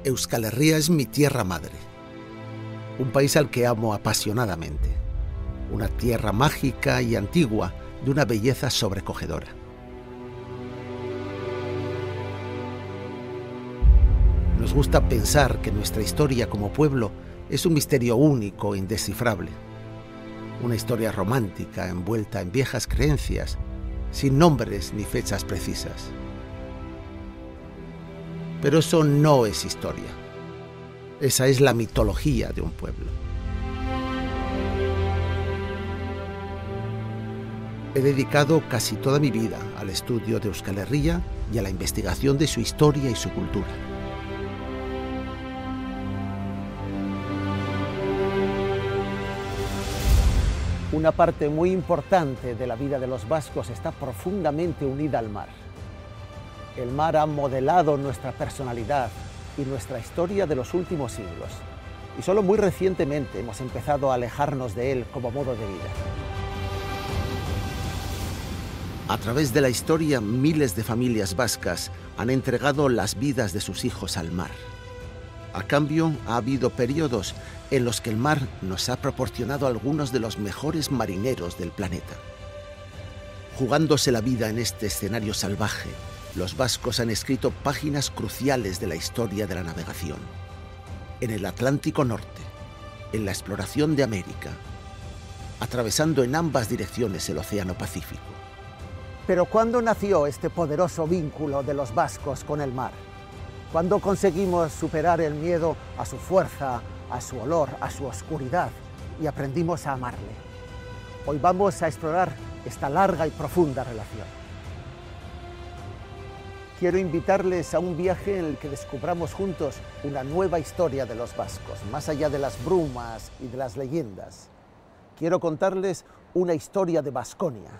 Euskal Herria es mi tierra madre, un país al que amo apasionadamente, una tierra mágica y antigua de una belleza sobrecogedora. Nos gusta pensar que nuestra historia como pueblo es un misterio único e indescifrable, una historia romántica envuelta en viejas creencias, sin nombres ni fechas precisas. Pero eso no es historia. Esa es la mitología de un pueblo. He dedicado casi toda mi vida al estudio de Euskal Herria y a la investigación de su historia y su cultura. Una parte muy importante de la vida de los vascos está profundamente unida al mar. El mar ha modelado nuestra personalidad y nuestra historia de los últimos siglos. Y solo muy recientemente hemos empezado a alejarnos de él como modo de vida. A través de la historia, miles de familias vascas han entregado las vidas de sus hijos al mar. A cambio, ha habido periodos en los que el mar nos ha proporcionado a algunos de los mejores marineros del planeta. Jugándose la vida en este escenario salvaje, los vascos han escrito páginas cruciales de la historia de la navegación. En el Atlántico Norte, en la exploración de América, atravesando en ambas direcciones el Océano Pacífico. Pero ¿cuándo nació este poderoso vínculo de los vascos con el mar? ¿Cuándo conseguimos superar el miedo a su fuerza, a su olor, a su oscuridad y aprendimos a amarle? Hoy vamos a explorar esta larga y profunda relación. Quiero invitarles a un viaje en el que descubramos juntos una nueva historia de los vascos, más allá de las brumas y de las leyendas. Quiero contarles una historia de Baskonia.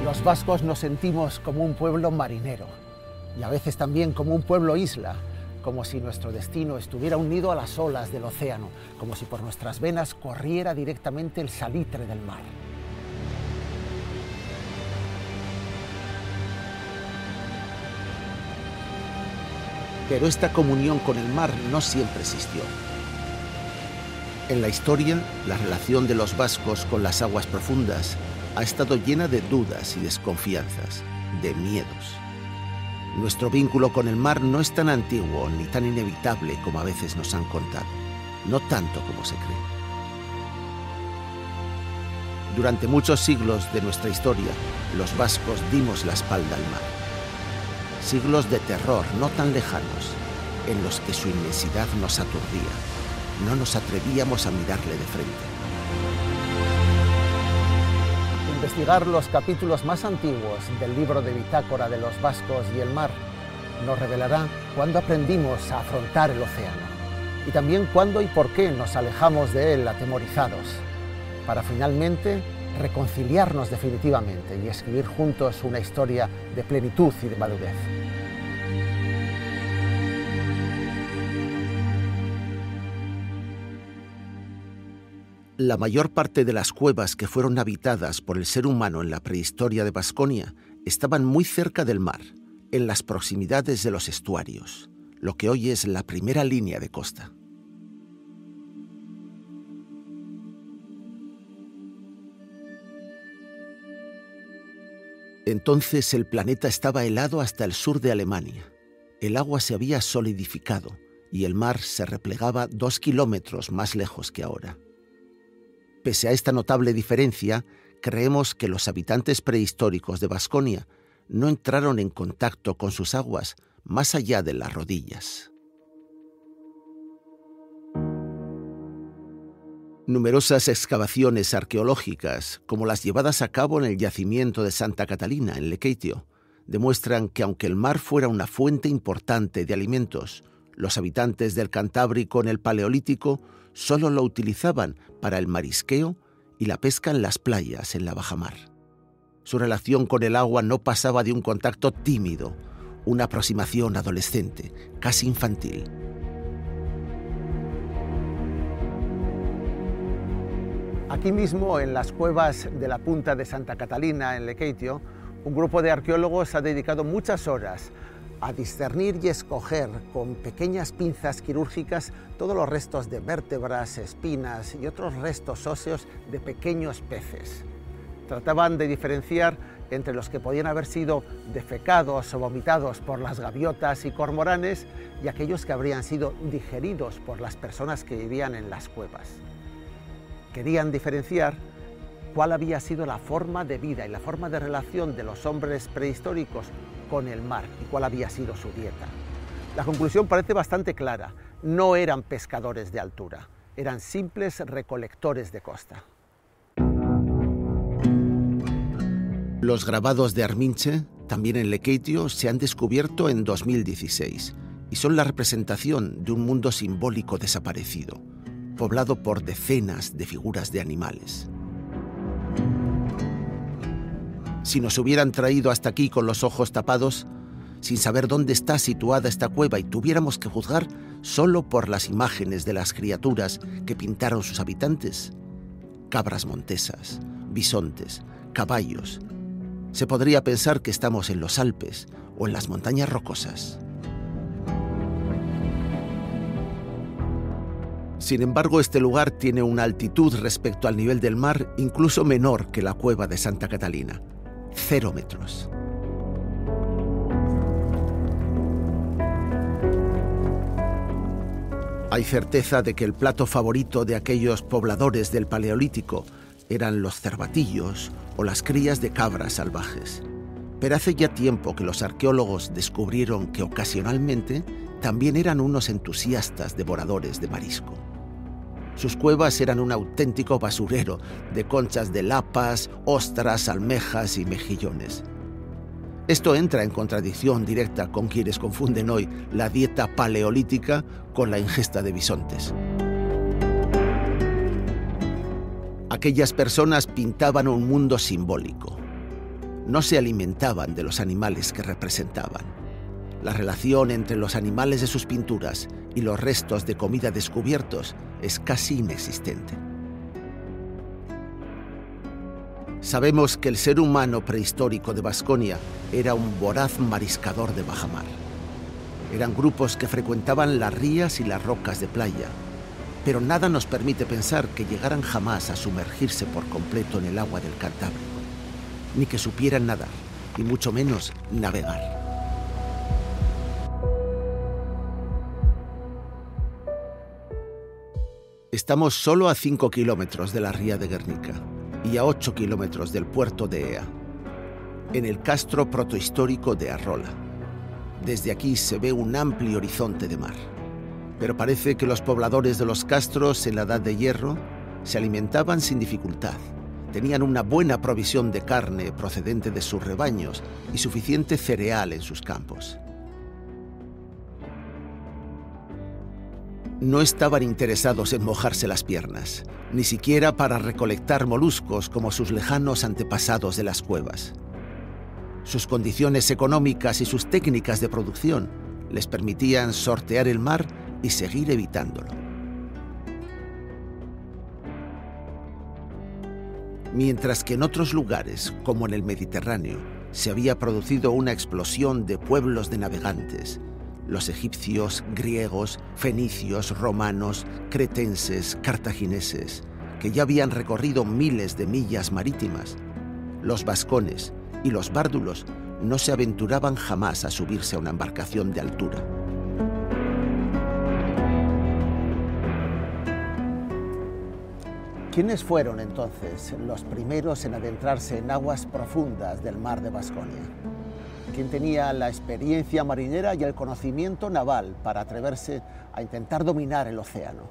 Los vascos nos sentimos como un pueblo marinero y a veces también como un pueblo isla, como si nuestro destino estuviera unido a las olas del océano, como si por nuestras venas corriera directamente el salitre del mar. Pero esta comunión con el mar no siempre existió. En la historia, la relación de los vascos con las aguas profundas ha estado llena de dudas y desconfianzas, de miedos. Nuestro vínculo con el mar no es tan antiguo ni tan inevitable como a veces nos han contado, no tanto como se cree. Durante muchos siglos de nuestra historia, los vascos dimos la espalda al mar. Siglos de terror no tan lejanos, en los que su inmensidad nos aturdía. No nos atrevíamos a mirarle de frente. Investigar los capítulos más antiguos del libro de bitácora de los vascos y el mar nos revelará cuándo aprendimos a afrontar el océano y también cuándo y por qué nos alejamos de él atemorizados, para finalmente reconciliarnos definitivamente y escribir juntos una historia de plenitud y de madurez. La mayor parte de las cuevas que fueron habitadas por el ser humano en la prehistoria de Baskonia estaban muy cerca del mar, en las proximidades de los estuarios, lo que hoy es la primera línea de costa. Entonces el planeta estaba helado hasta el sur de Alemania. El agua se había solidificado y el mar se replegaba 2 kilómetros más lejos que ahora. Pese a esta notable diferencia, creemos que los habitantes prehistóricos de Baskonia no entraron en contacto con sus aguas más allá de las rodillas. Numerosas excavaciones arqueológicas, como las llevadas a cabo en el yacimiento de Santa Catalina, en Lekeitio, demuestran que aunque el mar fuera una fuente importante de alimentos, los habitantes del Cantábrico en el Paleolítico solo lo utilizaban para el marisqueo y la pesca en las playas en la bajamar. Su relación con el agua no pasaba de un contacto tímido, una aproximación adolescente, casi infantil. Aquí mismo, en las cuevas de la punta de Santa Catalina, en Lekeitio, un grupo de arqueólogos ha dedicado muchas horas a discernir y escoger con pequeñas pinzas quirúrgicas todos los restos de vértebras, espinas y otros restos óseos de pequeños peces. Trataban de diferenciar entre los que podían haber sido defecados o vomitados por las gaviotas y cormoranes y aquellos que habrían sido digeridos por las personas que vivían en las cuevas. Querían diferenciar cuál había sido la forma de vida y la forma de relación de los hombres prehistóricos con el mar y cuál había sido su dieta. La conclusión parece bastante clara: no eran pescadores de altura, eran simples recolectores de costa. Los grabados de Arminche, también en Lekeitio, se han descubierto en 2016 y son la representación de un mundo simbólico desaparecido, poblado por decenas de figuras de animales. Si nos hubieran traído hasta aquí con los ojos tapados, sin saber dónde está situada esta cueva y tuviéramos que juzgar solo por las imágenes de las criaturas que pintaron sus habitantes, cabras montesas, bisontes, caballos, se podría pensar que estamos en los Alpes o en las montañas rocosas. Sin embargo, este lugar tiene una altitud respecto al nivel del mar incluso menor que la cueva de Santa Catalina: 0 metros. Hay certeza de que el plato favorito de aquellos pobladores del Paleolítico eran los cervatillos o las crías de cabras salvajes. Pero hace ya tiempo que los arqueólogos descubrieron que ocasionalmente también eran unos entusiastas devoradores de marisco. Sus cuevas eran un auténtico basurero de conchas de lapas, ostras, almejas y mejillones. Esto entra en contradicción directa con quienes confunden hoy la dieta paleolítica con la ingesta de bisontes. Aquellas personas pintaban un mundo simbólico. No se alimentaban de los animales que representaban. La relación entre los animales de sus pinturas y los restos de comida descubiertos es casi inexistente. Sabemos que el ser humano prehistórico de Baskonia era un voraz mariscador de bajamar. Eran grupos que frecuentaban las rías y las rocas de playa, pero nada nos permite pensar que llegaran jamás a sumergirse por completo en el agua del Cantábrico, ni que supieran nadar, y mucho menos navegar. Estamos solo a 5 kilómetros de la ría de Guernica y a 8 kilómetros del puerto de Ea, en el castro protohistórico de Arrola. Desde aquí se ve un amplio horizonte de mar. Pero parece que los pobladores de los castros en la Edad de Hierro se alimentaban sin dificultad. Tenían una buena provisión de carne procedente de sus rebaños y suficiente cereal en sus campos. No estaban interesados en mojarse las piernas, ni siquiera para recolectar moluscos como sus lejanos antepasados de las cuevas. Sus condiciones económicas y sus técnicas de producción les permitían sortear el mar y seguir evitándolo. Mientras que en otros lugares, como en el Mediterráneo, se había producido una explosión de pueblos de navegantes. Los egipcios, griegos, fenicios, romanos, cretenses, cartagineses, que ya habían recorrido miles de millas marítimas. Los vascones y los bárdulos no se aventuraban jamás a subirse a una embarcación de altura. ¿Quiénes fueron entonces los primeros en adentrarse en aguas profundas del mar de Vasconia? ¿Quién tenía la experiencia marinera y el conocimiento naval para atreverse a intentar dominar el océano?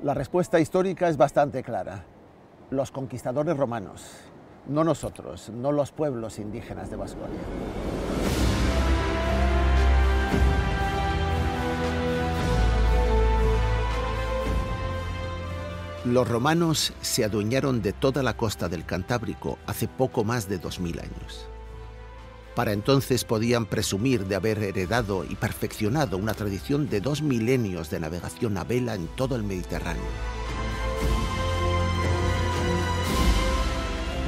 La respuesta histórica es bastante clara. Los conquistadores romanos, no nosotros, no los pueblos indígenas de Vasconia. Los romanos se adueñaron de toda la costa del Cantábrico hace poco más de 2000 años. Para entonces podían presumir de haber heredado y perfeccionado una tradición de 2 milenios de navegación a vela en todo el Mediterráneo.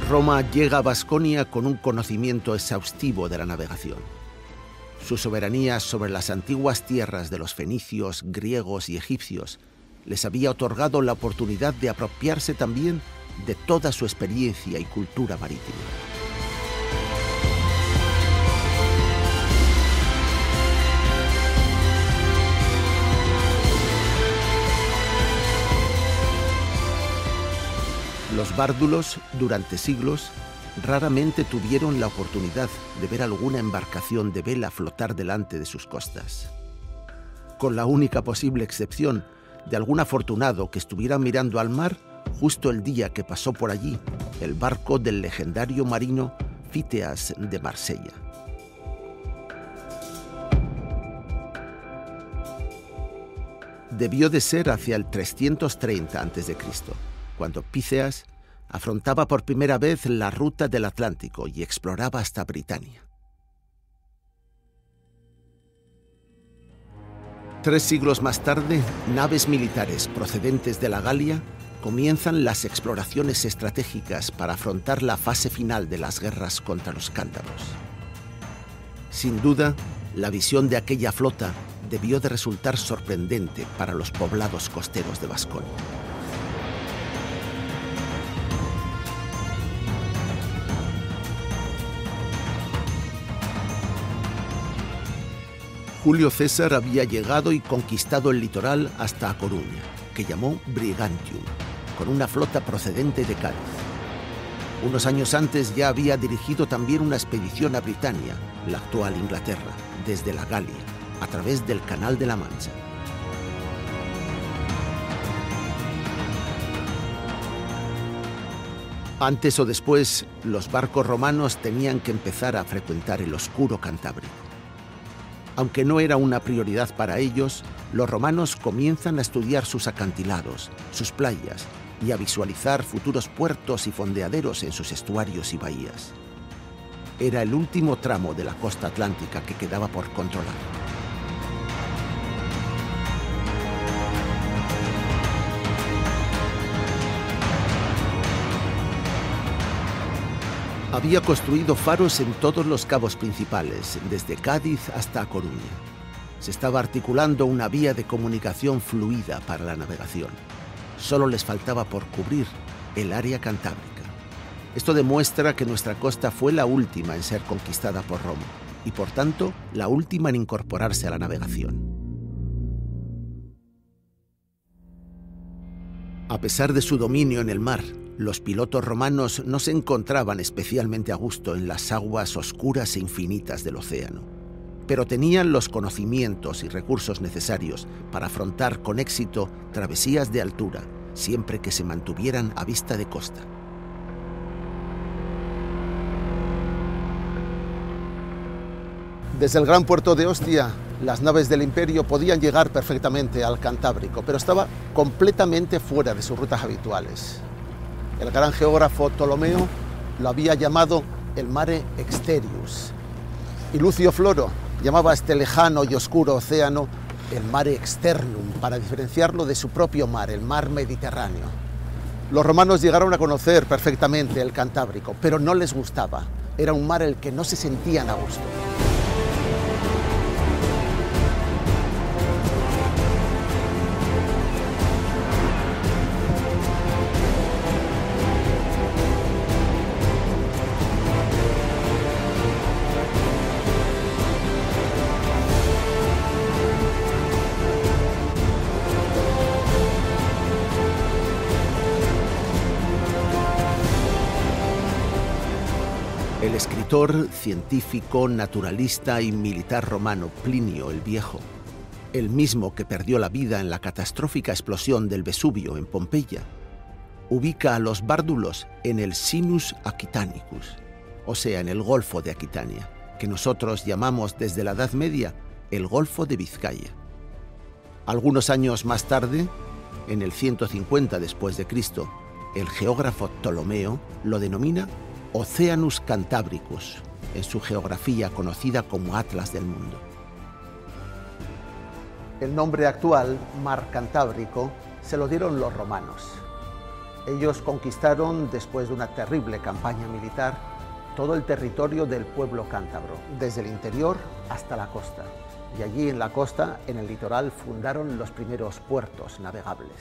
Roma llega a Vasconia con un conocimiento exhaustivo de la navegación. Su soberanía sobre las antiguas tierras de los fenicios, griegos y egipcios les había otorgado la oportunidad de apropiarse también de toda su experiencia y cultura marítima. Los bárdulos, durante siglos, raramente tuvieron la oportunidad de ver alguna embarcación de vela flotar delante de sus costas. Con la única posible excepción de algún afortunado que estuviera mirando al mar justo el día que pasó por allí el barco del legendario marino Fíteas de Marsella. Debió de ser hacia el 330 a.C., cuando Píceas afrontaba por primera vez la ruta del Atlántico y exploraba hasta Britania. 3 siglos más tarde, naves militares procedentes de la Galia comienzan las exploraciones estratégicas para afrontar la fase final de las guerras contra los cántabros. Sin duda, la visión de aquella flota debió de resultar sorprendente para los poblados costeros de Vasconia. Julio César había llegado y conquistado el litoral hasta A Coruña, que llamó Brigantium, con una flota procedente de Cádiz. Unos años antes ya había dirigido también una expedición a Britania, la actual Inglaterra, desde la Galia, a través del Canal de la Mancha. Antes o después, los barcos romanos tenían que empezar a frecuentar el oscuro Cantábrico. Aunque no era una prioridad para ellos, los romanos comienzan a estudiar sus acantilados, sus playas y a visualizar futuros puertos y fondeaderos en sus estuarios y bahías. Era el último tramo de la costa atlántica que quedaba por controlar. Había construido faros en todos los cabos principales, desde Cádiz hasta A Coruña. Se estaba articulando una vía de comunicación fluida para la navegación. Solo les faltaba por cubrir el área cantábrica. Esto demuestra que nuestra costa fue la última en ser conquistada por Roma y, por tanto, la última en incorporarse a la navegación. A pesar de su dominio en el mar, los pilotos romanos no se encontraban especialmente a gusto en las aguas oscuras e infinitas del océano, pero tenían los conocimientos y recursos necesarios para afrontar con éxito travesías de altura, siempre que se mantuvieran a vista de costa. Desde el gran puerto de Ostia, las naves del Imperio podían llegar perfectamente al Cantábrico, pero estaba completamente fuera de sus rutas habituales. El gran geógrafo Ptolomeo lo había llamado el Mare Exterius, y Lucio Floro llamaba a este lejano y oscuro océano el Mare Externum, para diferenciarlo de su propio mar, el mar Mediterráneo. Los romanos llegaron a conocer perfectamente el Cantábrico, pero no les gustaba. Era un mar el que no se sentían a gusto. El escritor, científico, naturalista y militar romano Plinio el Viejo, el mismo que perdió la vida en la catastrófica explosión del Vesubio en Pompeya, ubica a los bárdulos en el Sinus Aquitanicus, o sea, en el Golfo de Aquitania, que nosotros llamamos desde la Edad Media el Golfo de Vizcaya. Algunos años más tarde, en el 150 después de Cristo, el geógrafo Ptolomeo lo denomina Oceanus Cantabricus, en su geografía conocida como Atlas del Mundo. El nombre actual, Mar Cantábrico, se lo dieron los romanos. Ellos conquistaron, después de una terrible campaña militar, todo el territorio del pueblo cántabro, desde el interior hasta la costa. Y allí en la costa, en el litoral, fundaron los primeros puertos navegables.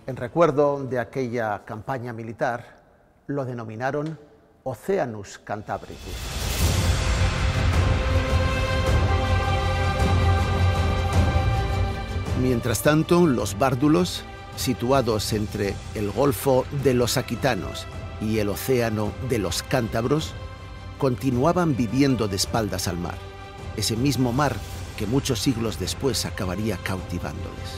En recuerdo de aquella campaña militar, lo denominaron Oceanus Cantabricus. Mientras tanto, los bárdulos, situados entre el Golfo de los Aquitanos y el Océano de los Cántabros, continuaban viviendo de espaldas al mar, ese mismo mar que muchos siglos después acabaría cautivándoles.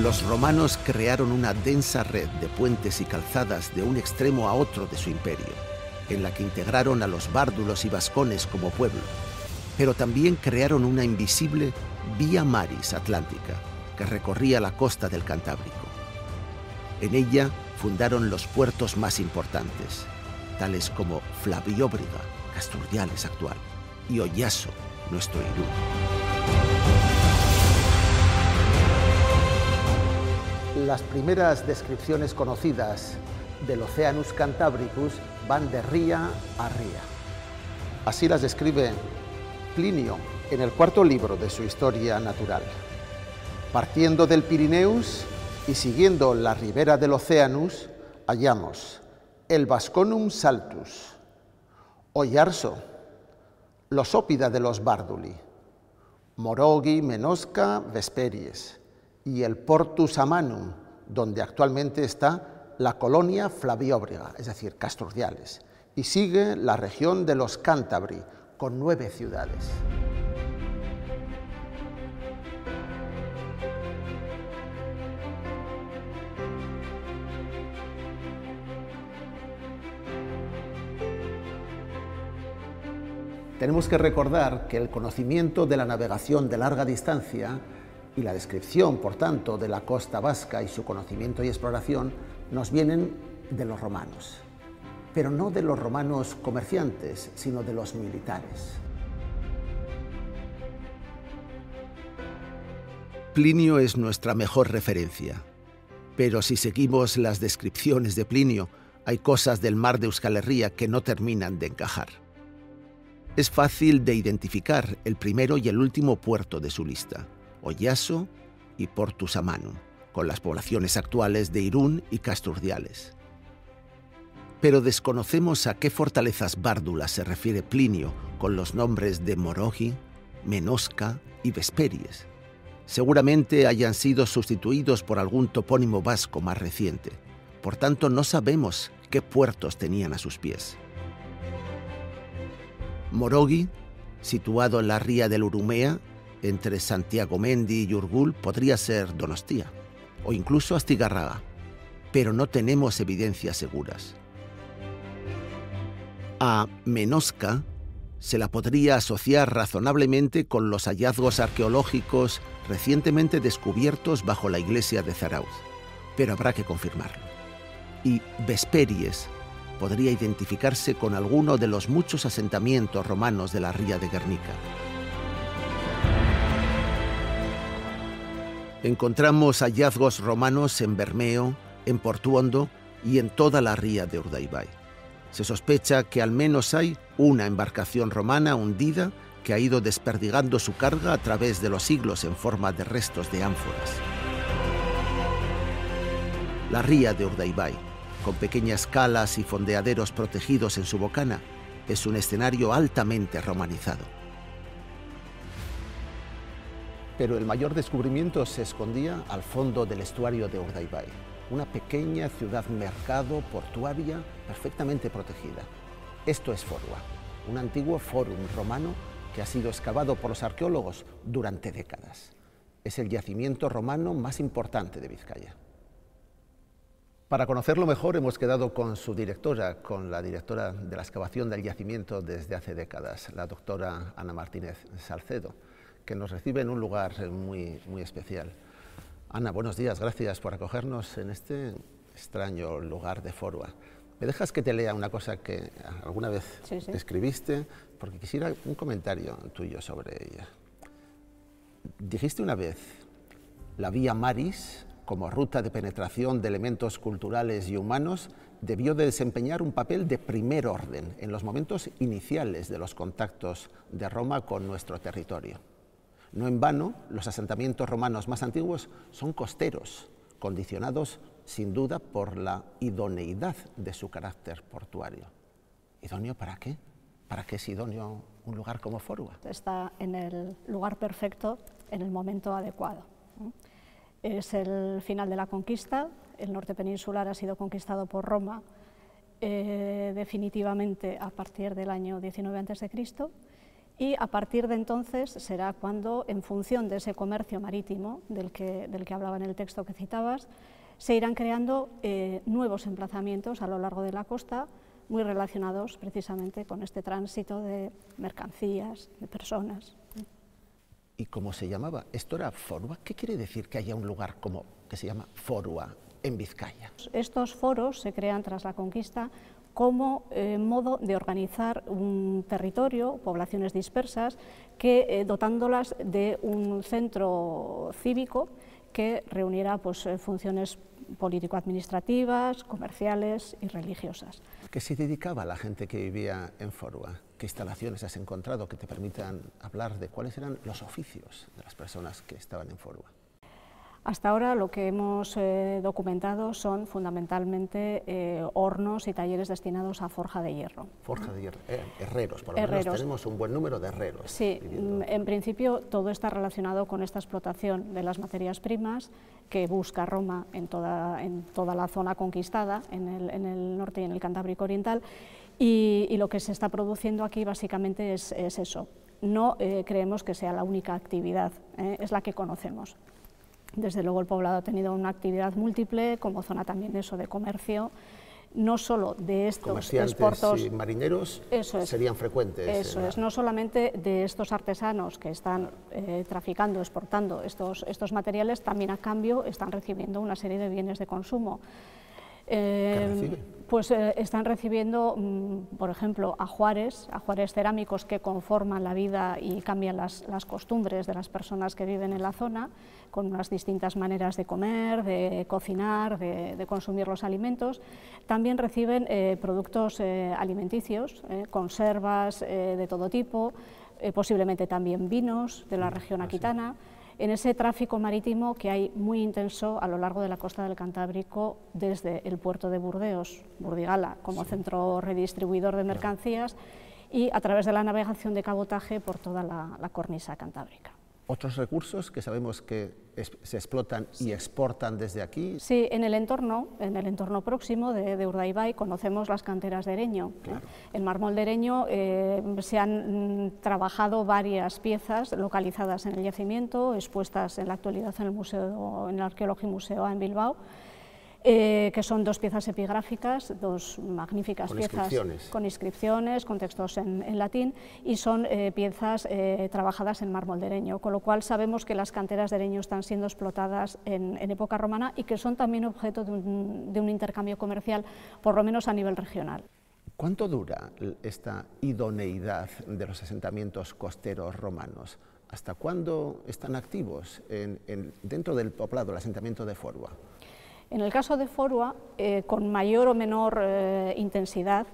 Los romanos crearon una densa red de puentes y calzadas de un extremo a otro de su imperio, en la que integraron a los bárdulos y vascones como pueblo, pero también crearon una invisible Vía Maris Atlántica que recorría la costa del Cantábrico. En ella fundaron los puertos más importantes, tales como Flavióbriga, Casturdiales actual, y Oyaso, nuestro Irún. Las primeras descripciones conocidas del Oceanus Cantabricus van de ría a ría. Así las describe Plinio en el cuarto libro de su Historia Natural. Partiendo del Pirineus y siguiendo la ribera del Oceanus, hallamos el Vasconum Saltus, Oyarso, Losópida de los Bárduli, Morogi, Menosca, Vesperies, y el Portus Amanum, donde actualmente está la colonia Flavióbriga, es decir, Casturdiales, y sigue la región de los Cántabri, con 9 ciudades. Tenemos que recordar que el conocimiento de la navegación de larga distancia y la descripción, por tanto, de la costa vasca y su conocimiento y exploración nos vienen de los romanos, pero no de los romanos comerciantes, sino de los militares. Plinio es nuestra mejor referencia, pero si seguimos las descripciones de Plinio, hay cosas del mar de Euskal Herria que no terminan de encajar. Es fácil de identificar el primero y el último puerto de su lista, Oyaso y Portus Amanum, con las poblaciones actuales de Irún y Casturdiales. Pero desconocemos a qué fortalezas bárdulas se refiere Plinio con los nombres de Morogi, Menosca y Vesperies. Seguramente hayan sido sustituidos por algún topónimo vasco más reciente. Por tanto, no sabemos qué puertos tenían a sus pies. Morogi, situado en la ría del Urumea, entre Santiagomendi y Urgul, podría ser Donostia, o incluso Astigarraga, pero no tenemos evidencias seguras. A Menosca se la podría asociar razonablemente con los hallazgos arqueológicos recientemente descubiertos bajo la iglesia de Zarauz, pero habrá que confirmarlo. Y Vesperies podría identificarse con alguno de los muchos asentamientos romanos de la ría de Guernica. Encontramos hallazgos romanos en Bermeo, en Portuondo y en toda la ría de Urdaibai. Se sospecha que al menos hay una embarcación romana hundida que ha ido desperdigando su carga a través de los siglos en forma de restos de ánforas. La ría de Urdaibai, con pequeñas calas y fondeaderos protegidos en su bocana, es un escenario altamente romanizado. Pero el mayor descubrimiento se escondía al fondo del estuario de Urdaibai, una pequeña ciudad-mercado portuaria perfectamente protegida. Esto es Forua, un antiguo fórum romano que ha sido excavado por los arqueólogos durante décadas. Es el yacimiento romano más importante de Vizcaya. Para conocerlo mejor hemos quedado con su directora, con la directora de la excavación del yacimiento desde hace décadas, la doctora Ana Martínez Salcedo, que nos recibe en un lugar muy especial. Ana, buenos días, gracias por acogernos en este extraño lugar de Forua. ¿Me dejas que te lea una cosa que alguna vez escribiste? Porque quisiera un comentario tuyo sobre ella. Dijiste una vez, la vía Maris, como ruta de penetración de elementos culturales y humanos, debió de desempeñar un papel de primer orden en los momentos iniciales de los contactos de Roma con nuestro territorio. No en vano, los asentamientos romanos más antiguos son costeros, condicionados sin duda por la idoneidad de su carácter portuario. ¿Idóneo para qué? ¿Para qué es idóneo un lugar como Forua? Está en el lugar perfecto, en el momento adecuado. Es el final de la conquista, el norte peninsular ha sido conquistado por Roma definitivamente a partir del año 19 a.C., y a partir de entonces será cuando, en función de ese comercio marítimo del que hablaba en el texto que citabas, se irán creando nuevos emplazamientos a lo largo de la costa, muy relacionados precisamente con este tránsito de mercancías, de personas. ¿Y cómo se llamaba? ¿Esto era Forua? ¿Qué quiere decir que haya un lugar que se llama Forua en Vizcaya? Estos foros se crean tras la conquista como modo de organizar un territorio, poblaciones dispersas, que dotándolas de un centro cívico que reuniera pues, funciones político-administrativas, comerciales y religiosas. ¿Qué se dedicaba la gente que vivía en Forua? ¿Qué instalaciones has encontrado que te permitan hablar de cuáles eran los oficios de las personas que estaban en Forua? Hasta ahora lo que hemos documentado son fundamentalmente hornos y talleres destinados a forja de hierro. Forja de hierro, herreros, por lo menos tenemos un buen número de herreros. Sí, en principio todo está relacionado con esta explotación de las materias primas que busca Roma en toda la zona conquistada, en el norte y en el Cantábrico Oriental, y lo que se está produciendo aquí básicamente es eso. No creemos que sea la única actividad, es la que conocemos. Desde luego el poblado ha tenido una actividad múltiple, como zona también de comercio, no solo de estos exportos y marineros serían frecuentes. Eso es, no solamente de estos artesanos que están traficando, exportando estos materiales, también a cambio están recibiendo una serie de bienes de consumo. ¿Qué reciben? Pues están recibiendo, por ejemplo, ajuares cerámicos que conforman la vida y cambian las costumbres de las personas que viven en la zona, con unas distintas maneras de comer, de cocinar, de consumir los alimentos. También reciben productos alimenticios, conservas de todo tipo, posiblemente también vinos de la región aquitana. En ese tráfico marítimo que hay muy intenso a lo largo de la costa del Cantábrico, desde el puerto de Burdeos, Burdigala, como centro redistribuidor de mercancías, y a través de la navegación de cabotaje por toda la cornisa cantábrica. ¿Otros recursos que sabemos que se explotan y exportan desde aquí? Sí, en el entorno próximo de Urdaibai conocemos las canteras de Ereño. Claro. En mármol de Ereño se han trabajado varias piezas localizadas en el yacimiento, expuestas en la actualidad en el Arqueológico Museo en Bilbao, que son dos piezas epigráficas, dos magníficas piezas con inscripciones, con textos en latín, y son piezas trabajadas en mármol de Ereño, con lo cual sabemos que las canteras de Ereño están siendo explotadas en época romana y que son también objeto de un intercambio comercial, por lo menos a nivel regional. ¿Cuánto dura esta idoneidad de los asentamientos costeros romanos? ¿Hasta cuándo están activos dentro del poblado, el asentamiento de Forua? En el caso de Forua, con mayor o menor intensidad,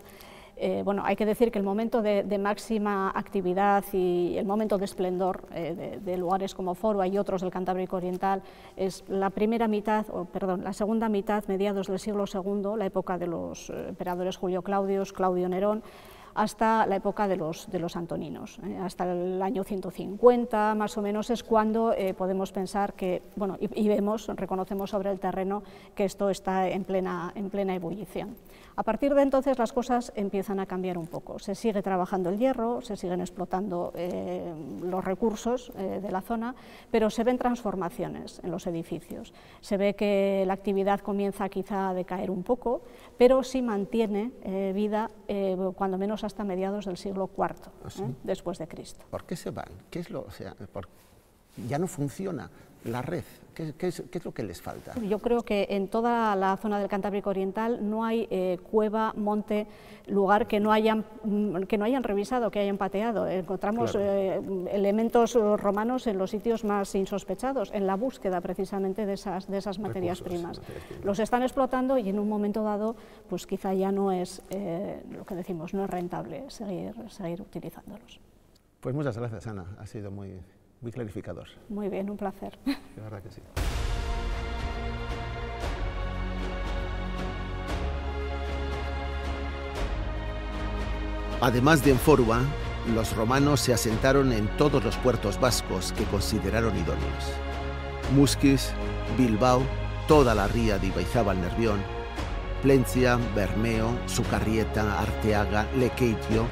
bueno, hay que decir que el momento de máxima actividad y el momento de esplendor de lugares como Forua y otros del Cantábrico Oriental es la la segunda mitad, mediados del siglo II, la época de los emperadores Julio Claudius, Claudio Nerón, hasta la época de los antoninos, hasta el año 150 más o menos es cuando podemos pensar que, bueno, y reconocemos sobre el terreno que esto está en plena ebullición. A partir de entonces las cosas empiezan a cambiar un poco, se sigue trabajando el hierro, se siguen explotando los recursos de la zona, pero se ven transformaciones en los edificios, se ve que la actividad comienza quizá a decaer un poco, pero sí mantiene vida cuando menos hasta mediados del siglo IV, ¿sí? Después de Cristo. ¿Por qué se van? ¿Qué es lo, ya no funciona la red? ¿Qué es lo que les falta? Yo creo que en toda la zona del Cantábrico Oriental no hay cueva, monte, lugar que no hayan revisado, que hayan pateado. Encontramos elementos romanos en los sitios más insospechados, en la búsqueda precisamente de esas materias primas. Los están explotando y en un momento dado, pues quizá ya no es lo que decimos, no es rentable seguir utilizándolos. Pues muchas gracias, Ana, ha sido muy clarificador. Muy bien, un placer. De verdad que sí. Además de en Forua, los romanos se asentaron en todos los puertos vascos que consideraron idóneos. Musquis, Bilbao, toda la ría de Ibaizabal-Nervión, Plencia, Bermeo, Sucarrieta, Arteaga, Lekeitio,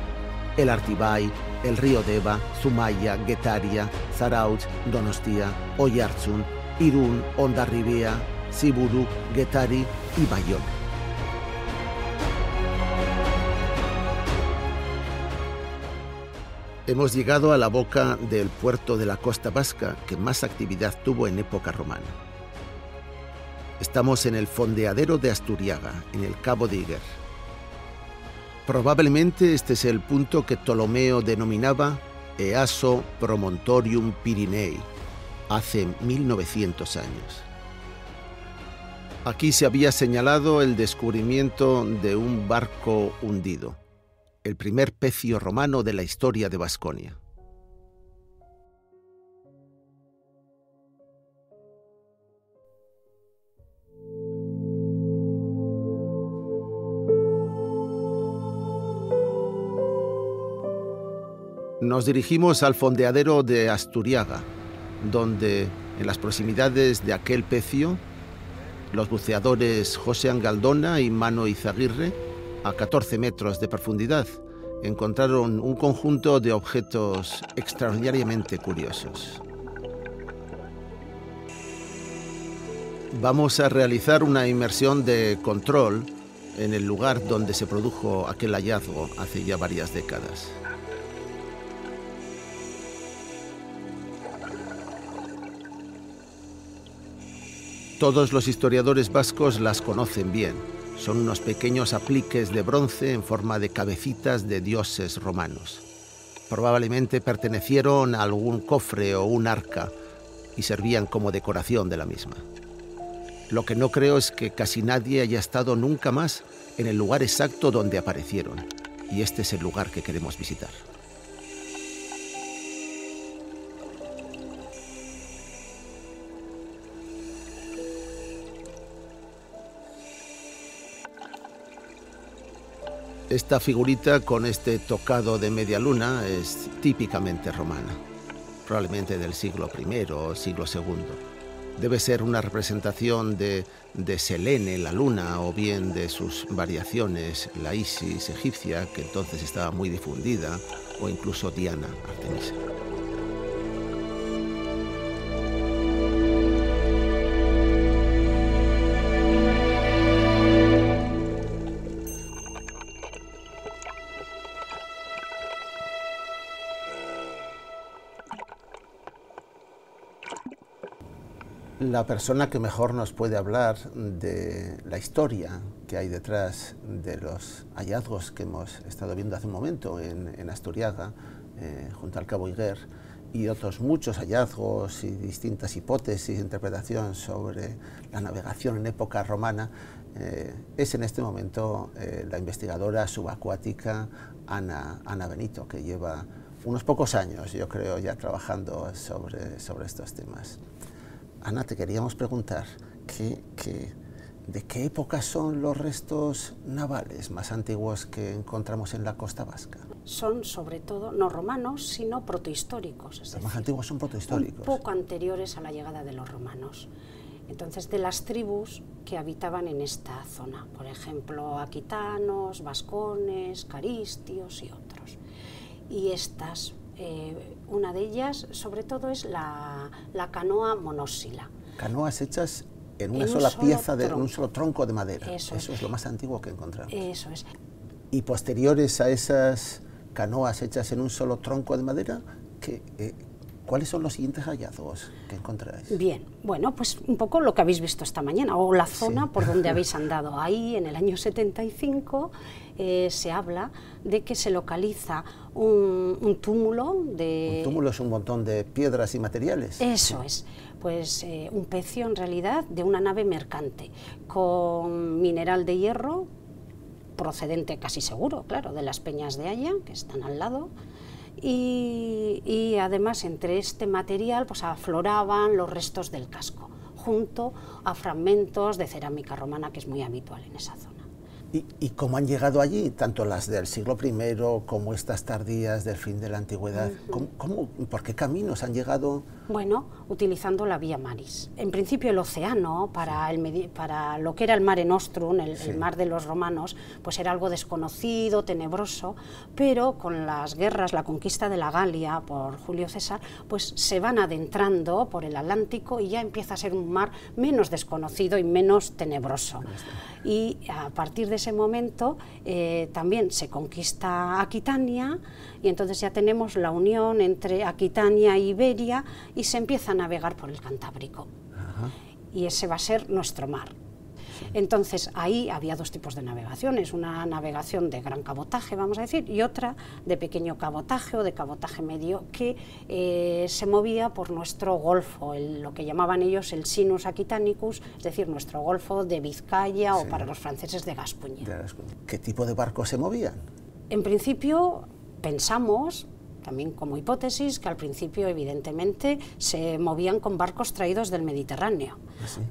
el Artibai, el río Deva, Zumaya, Getaria, Zarautz, Donostia, Oiartzun, Irún, Hondarribia, Siburu, Getari y Bayón. Hemos llegado a la boca del puerto de la costa vasca que más actividad tuvo en época romana. Estamos en el fondeadero de Asturiaga, en el Cabo de Iguer. Probablemente este es el punto que Ptolomeo denominaba Easo Promontorium Pirinei, hace 1900 años. Aquí se había señalado el descubrimiento de un barco hundido, el primer pecio romano de la historia de Baskonia. Nos dirigimos al fondeadero de Asturiaga, donde, en las proximidades de aquel pecio, los buceadores José Angaldona y Mano Izaguirre, a 14 metros de profundidad, encontraron un conjunto de objetos extraordinariamente curiosos. Vamos a realizar una inmersión de control en el lugar donde se produjo aquel hallazgo hace ya varias décadas. Todos los historiadores vascos las conocen bien. Son unos pequeños apliques de bronce en forma de cabecitas de dioses romanos. Probablemente pertenecieron a algún cofre o un arca y servían como decoración de la misma. Lo que no creo es que casi nadie haya estado nunca más en el lugar exacto donde aparecieron. Y este es el lugar que queremos visitar. Esta figurita con este tocado de media luna es típicamente romana, probablemente del siglo I o siglo II. Debe ser una representación de Selene, la luna, o bien de sus variaciones, la Isis egipcia, que entonces estaba muy difundida, o incluso Diana, Artemisa. La persona que mejor nos puede hablar de la historia que hay detrás de los hallazgos que hemos estado viendo hace un momento en Asturiaga, junto al Cabo Iguer, y otros muchos hallazgos y distintas hipótesis de interpretación sobre la navegación en época romana, es en este momento la investigadora subacuática Ana Benito, que lleva unos pocos años, yo creo, ya trabajando sobre estos temas. Ana, te queríamos preguntar, ¿de qué época son los restos navales más antiguos que encontramos en la costa vasca? Son sobre todo no romanos, sino protohistóricos. Los más antiguos son protohistóricos. Un poco anteriores a la llegada de los romanos. Entonces, de las tribus que habitaban en esta zona, por ejemplo, aquitanos, vascones, caristios y otros. Y estas, una de ellas, sobre todo, es la canoa monósila. Canoas hechas en una sola pieza, en un solo tronco de madera. Eso es lo más antiguo que encontramos. Eso es. Y posteriores a esas canoas hechas en un solo tronco de madera, ¿cuáles son los siguientes hallazgos que encontráis? Bien, bueno, pues un poco lo que habéis visto esta mañana, o la zona por donde habéis andado. Ahí, en el año 75, se habla de que se localiza un túmulo de... Un túmulo es un montón de piedras y materiales. Eso es, pues un pecio en realidad de una nave mercante, con mineral de hierro, procedente casi seguro, claro, de las peñas de Haya, que están al lado, y además entre este material pues afloraban los restos del casco, junto a fragmentos de cerámica romana, que es muy habitual en esa zona. ¿Y cómo han llegado allí, tanto las del siglo I como estas tardías del fin de la antigüedad? ¿Por qué caminos han llegado? Bueno, utilizando la vía maris. En principio el océano, para lo que era el Mare Nostrum, el mar de los romanos, pues era algo desconocido, tenebroso, pero con las guerras, la conquista de la Galia por Julio César, pues se van adentrando por el Atlántico y ya empieza a ser un mar menos desconocido y menos tenebroso. Y a partir de ese momento también se conquista Aquitania, y entonces ya tenemos la unión entre Aquitania e Iberia y se empieza a navegar por el Cantábrico. Ajá. Y ese va a ser nuestro mar. Entonces ahí había dos tipos de navegaciones, una navegación de gran cabotaje, vamos a decir, y otra de pequeño cabotaje o de cabotaje medio, que se movía por nuestro golfo, lo que llamaban ellos el Sinus Aquitanicus, es decir, nuestro golfo de Vizcaya, o para los franceses de Gascuña. ¿Qué tipo de barcos se movían? En principio pensamos, también como hipótesis, que al principio evidentemente se movían con barcos traídos del Mediterráneo,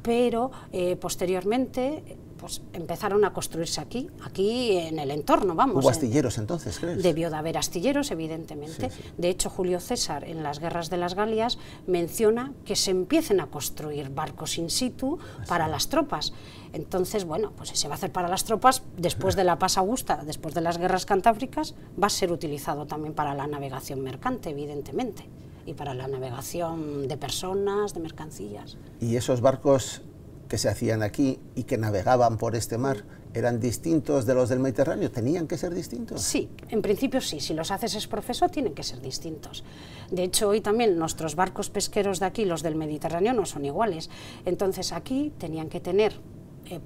pero posteriormente pues empezaron a construirse aquí en el entorno, vamos. ¿Hubo astilleros entonces, crees? Debió de haber astilleros, evidentemente. De hecho, Julio César, en las guerras de las Galias, menciona que se empiecen a construir barcos in situ para las tropas. Entonces, bueno, pues si se va a hacer para las tropas, después de la Paz Augusta, después de las guerras cantábricas, va a ser utilizado también para la navegación mercante, evidentemente, y para la navegación de personas, de mercancías. ¿Y esos barcos que se hacían aquí y que navegaban por este mar eran distintos de los del Mediterráneo? ¿Tenían que ser distintos? Sí, en principio sí, si los haces ex profeso tienen que ser distintos. De hecho, hoy también nuestros barcos pesqueros de aquí, los del Mediterráneo, no son iguales. Entonces aquí tenían que tener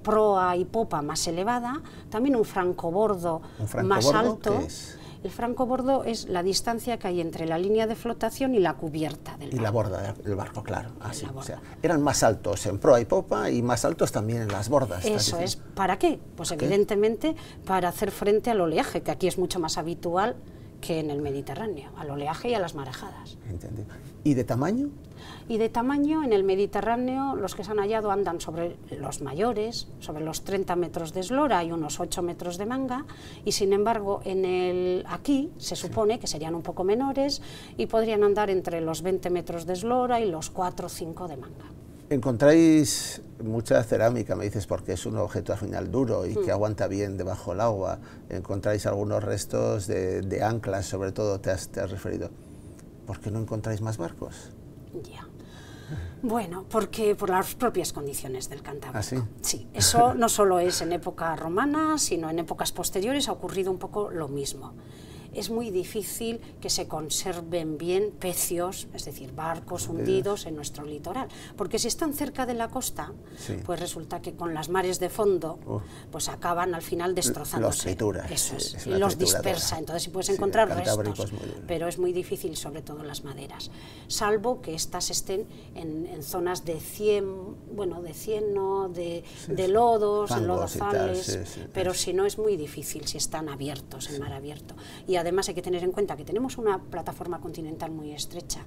proa y popa más elevada, también un francobordo más alto. ¿Qué es? El francobordo es la distancia que hay entre la línea de flotación y la cubierta del barco. Y la borda del barco, claro. Así, o sea, eran más altos en proa y popa y más altos también en las bordas. Eso es. ¿Para qué? Pues evidentemente para hacer frente al oleaje, que aquí es mucho más habitual que en el Mediterráneo, al oleaje y a las marejadas. Entendido. ¿Y de tamaño? Y de tamaño, en el Mediterráneo, los que se han hallado andan sobre los mayores, sobre los 30 metros de eslora y unos 8 metros de manga, y sin embargo, aquí se supone que serían un poco menores y podrían andar entre los 20 metros de eslora y los 4 o 5 de manga. Encontráis mucha cerámica, me dices, porque es un objeto al final duro y que aguanta bien debajo del agua. Encontráis algunos restos de anclas, sobre todo, te has referido. ¿Por qué no encontráis más barcos? Ya. Bueno, porque por las propias condiciones del Cantábrico. ¿Ah, sí? Sí, eso no solo es en época romana, sino en épocas posteriores ha ocurrido un poco lo mismo. es muy difícil que se conserven bien pecios, es decir, barcos hundidos en nuestro litoral, porque si están cerca de la costa, pues resulta que con las mares de fondo, pues acaban al final destrozándose. Los tritura. Eso es, y los dispersa, entonces sí puedes encontrar restos, pero es muy difícil, sobre todo en las maderas, salvo que estas estén en zonas de cieno, de lodos, en lodazales, pero si no es muy difícil si están abiertos, en mar abierto. Y además hay que tener en cuenta que tenemos una plataforma continental muy estrecha,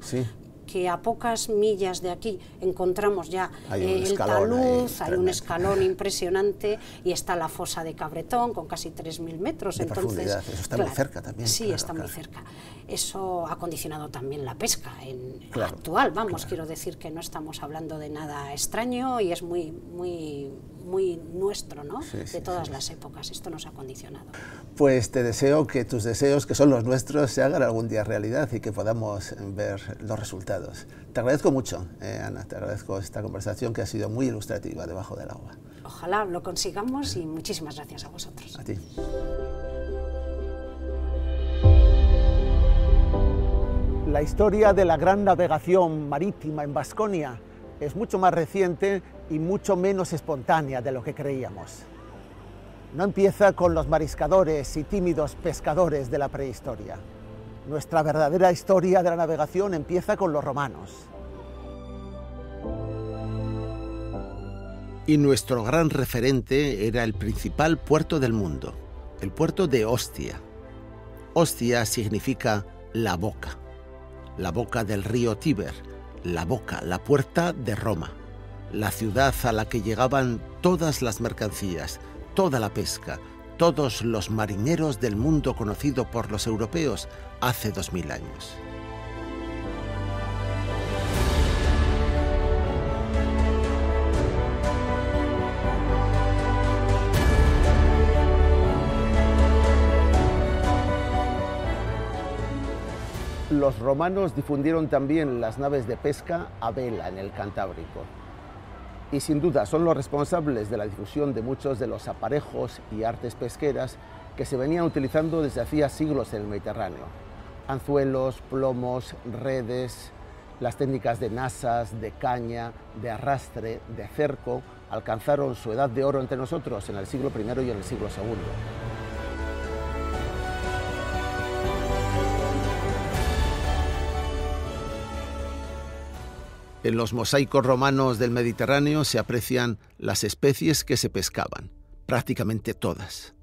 que a pocas millas de aquí encontramos ya el talud, hay un escalón impresionante, y está la fosa de Cabretón con casi 3.000 metros. Entonces, eso está muy cerca también. Sí, está muy cerca. Eso ha condicionado también la pesca actual, quiero decir que no estamos hablando de nada extraño, y es muy nuestro, ¿no? De todas las épocas, esto nos ha condicionado. Pues te deseo que tus deseos, que son los nuestros, se hagan algún día realidad y que podamos ver los resultados. Te agradezco mucho, Ana, te agradezco esta conversación que ha sido muy ilustrativa debajo del agua. Ojalá lo consigamos, y muchísimas gracias a vosotros. A ti. La historia de la gran navegación marítima en Baskonia es mucho más reciente y mucho menos espontánea de lo que creíamos. No empieza con los mariscadores y tímidos pescadores de la prehistoria. Nuestra verdadera historia de la navegación empieza con los romanos. Y nuestro gran referente era el principal puerto del mundo, el puerto de Ostia. Ostia significa la boca del río Tíber, la boca, la puerta de Roma, la ciudad a la que llegaban todas las mercancías, toda la pesca, todos los marineros del mundo conocido por los europeos hace 2000 años. Los romanos difundieron también las naves de pesca a vela en el Cantábrico. Y sin duda son los responsables de la difusión de muchos de los aparejos y artes pesqueras que se venían utilizando desde hacía siglos en el Mediterráneo. Anzuelos, plomos, redes, las técnicas de nasas, de caña, de arrastre, de cerco, alcanzaron su edad de oro entre nosotros en el siglo I y en el siglo II. En los mosaicos romanos del Mediterráneo se aprecian las especies que se pescaban, prácticamente todas.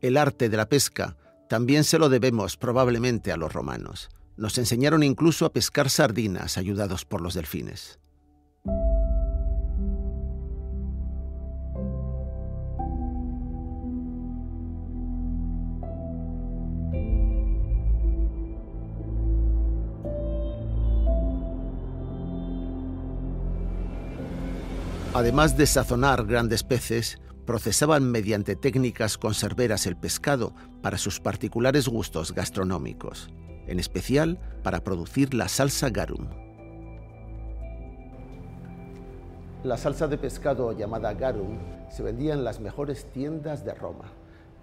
El arte de la pesca también se lo debemos probablemente a los romanos. Nos enseñaron incluso a pescar sardinas ayudados por los delfines. Además de sazonar grandes peces, procesaban mediante técnicas conserveras el pescado para sus particulares gustos gastronómicos, en especial para producir la salsa garum. La salsa de pescado llamada garum se vendía en las mejores tiendas de Roma.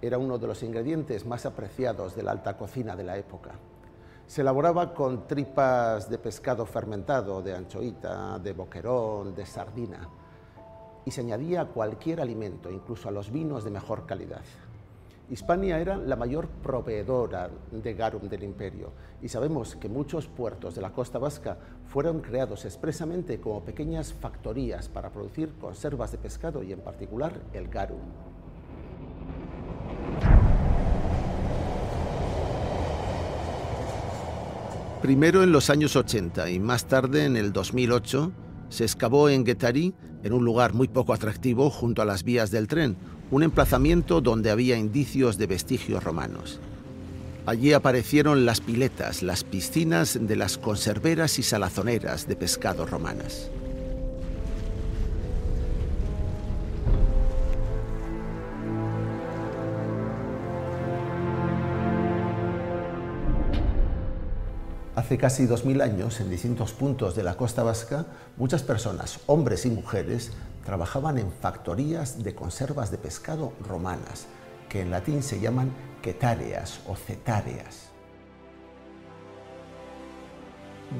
Era uno de los ingredientes más apreciados de la alta cocina de la época. Se elaboraba con tripas de pescado fermentado, de anchoita, de boquerón, de sardina, y se añadía a cualquier alimento, incluso a los vinos de mejor calidad. Hispania era la mayor proveedora de garum del imperio, y sabemos que muchos puertos de la costa vasca fueron creados expresamente como pequeñas factorías para producir conservas de pescado y en particular el garum. Primero en los años 80 y más tarde en el 2008 se excavó en Guetarí, en un lugar muy poco atractivo junto a las vías del tren, un emplazamiento donde había indicios de vestigios romanos. Allí aparecieron las piletas, las piscinas de las conserveras y salazoneras de pescado romanas. Hace casi 2000 años, en distintos puntos de la costa vasca, muchas personas, hombres y mujeres, trabajaban en factorías de conservas de pescado romanas que en latín se llaman quetareas o cetareas.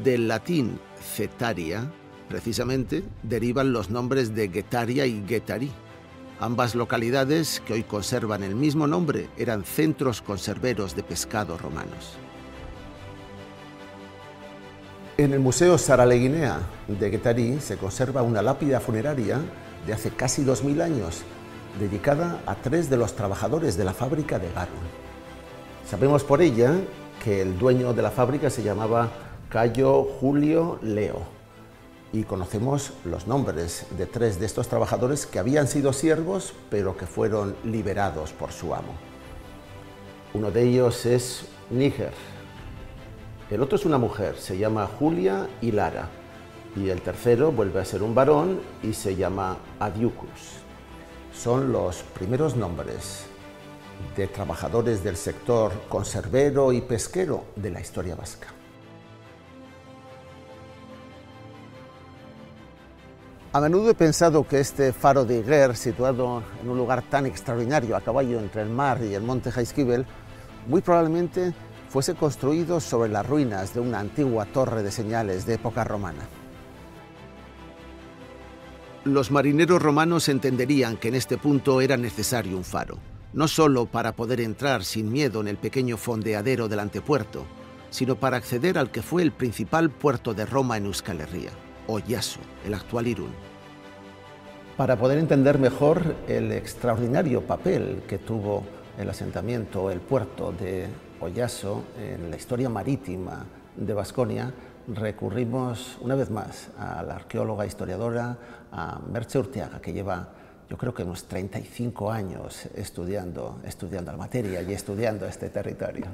Del latín cetaria, precisamente, derivan los nombres de Guetaria y Guetarí. Ambas localidades, que hoy conservan el mismo nombre, eran centros conserveros de pescado romanos. En el Museo Saraleguinea de Guetarí se conserva una lápida funeraria de hace casi 2000 años, dedicada a 3 de los trabajadores de la fábrica de Garun. Sabemos por ella que el dueño de la fábrica se llamaba Cayo Julio Leo, y conocemos los nombres de 3 de estos trabajadores que habían sido siervos, pero que fueron liberados por su amo. Uno de ellos es Níger. El otro es una mujer, se llama Julia Hilara, y el tercero vuelve a ser un varón y se llama Adiucus. Son los primeros nombres de trabajadores del sector conservero y pesquero de la historia vasca. A menudo he pensado que este faro de Iguer, situado en un lugar tan extraordinario a caballo entre el mar y el monte Jaizkibel, muy probablemente fuese construido sobre las ruinas de una antigua torre de señales de época romana. Los marineros romanos entenderían que en este punto era necesario un faro, no solo para poder entrar sin miedo en el pequeño fondeadero del antepuerto, sino para acceder al que fue el principal puerto de Roma en Euskal Herria, Oyaso, el actual Irún. Para poder entender mejor el extraordinario papel que tuvo el asentamiento, el puerto de Oyaso en la historia marítima de Baskonia, recurrimos una vez más a la arqueóloga historiadora, a Merche Urteaga, que lleva, yo creo que unos 35 años estudiando la materia y estudiando este territorio.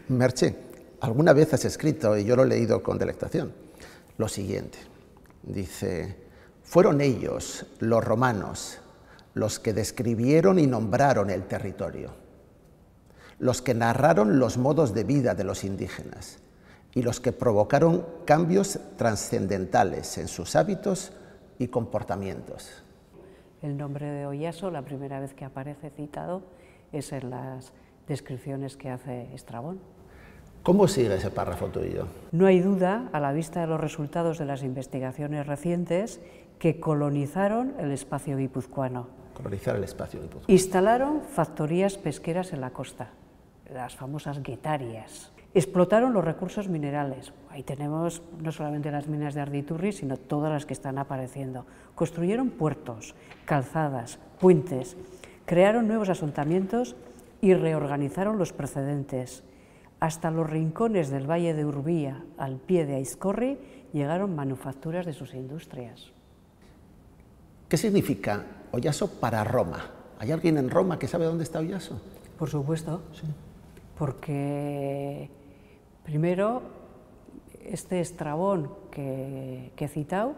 Merche, alguna vez has escrito, y yo lo he leído con delectación, lo siguiente. Dice: fueron ellos, los romanos, los que describieron y nombraron el territorio, los que narraron los modos de vida de los indígenas y los que provocaron cambios trascendentales en sus hábitos y comportamientos. El nombre de Oyaso, la primera vez que aparece citado, es en las descripciones que hace Estrabón. ¿Cómo sigue ese párrafo tuyo? No hay duda, a la vista de los resultados de las investigaciones recientes, que colonizaron el espacio guipuzcoano. Colonizar el espacio guipuzcoano. Instalaron factorías pesqueras en la costa, las famosas guetarias. Explotaron los recursos minerales. Ahí tenemos no solamente las minas de Arditurri, sino todas las que están apareciendo. Construyeron puertos, calzadas, puentes, crearon nuevos asentamientos y reorganizaron los precedentes. Hasta los rincones del valle de Urbía, al pie de Aizkorri, llegaron manufacturas de sus industrias. ¿Qué significa Oyaso para Roma? ¿Hay alguien en Roma que sabe dónde está Oyaso? Por supuesto, sí. Porque primero este Estrabón que he citado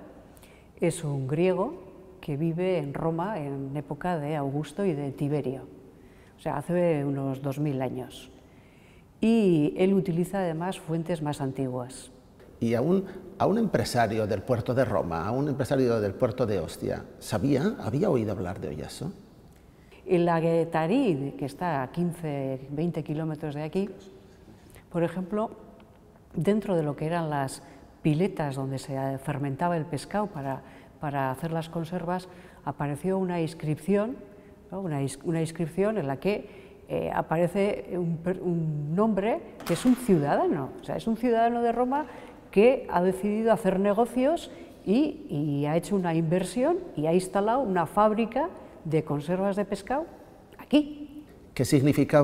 es un griego que vive en Roma en época de Augusto y de Tiberio, o sea, hace unos 2000 años. Y él utiliza además fuentes más antiguas. Y a un empresario del puerto de Roma, a un empresario del puerto de Ostia, ¿había oído hablar de Oyaso? En la Guetarí, que está a 15, 20 kilómetros de aquí, por ejemplo, dentro de lo que eran las piletas donde se fermentaba el pescado para hacer las conservas, apareció una inscripción, ¿no? una inscripción en la que aparece un nombre que es un ciudadano, o sea, es un ciudadano de Roma que ha decidido hacer negocios y ha hecho una inversión y ha instalado una fábrica de conservas de pescado aquí. ¿Qué significa